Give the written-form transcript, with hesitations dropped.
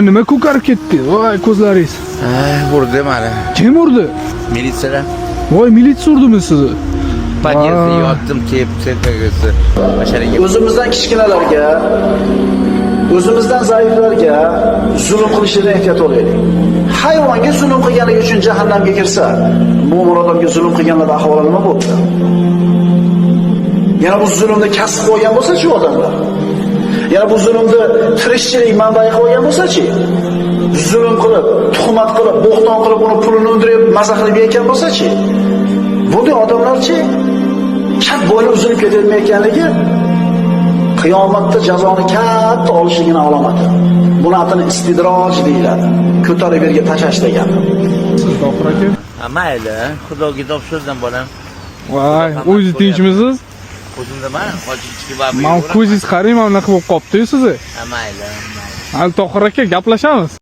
Nima ko'karib ketdi? Voy ko'zlaringiz. Vurdi mana. Kim urdi? Militsiyalar. Voy militsiya urdimi sizni? Подъездda yotdim, kelib serkagisi. Basharaga. O'zimizdan kichkinalarga, o'zimizdan zaiflarga zulm qilishdan ehtiyot bo'laylik. Hayvonga zulm qilganligi uchun jahannamga kirsa, mo'min odamga zulm qilganlar ahvoli nima bo'ldi? Yana bu zulmni kasb qilgan bo'lsa-chi odamlar? Yana bu zulmni tirikchilik manbai qilgan bo'lsa-chi? Zulm qilib, tuhmat qilib, bo'xton qilib, uni pulini undirib, maza qilib yeyotgan bo'lsa-chi? Bunday odamlarchi kat bo'lib uzilib ketolmayotganligi qiyomatda jazoni katta olishligini alomati. Buni atini istidroj deyiladi. Ko'tarib yerga tashlash degani. Siz Tohir aka? Mayli, xudoga topshirdim bolam. Voy, o'zingiz tinchmisiz? O'zimdaman, hojichki va Men ko'zingiz qarang, mana bunaqa bo'lib qopti-yu sizni. Mayli. Hali Tohir aka gaplashamiz.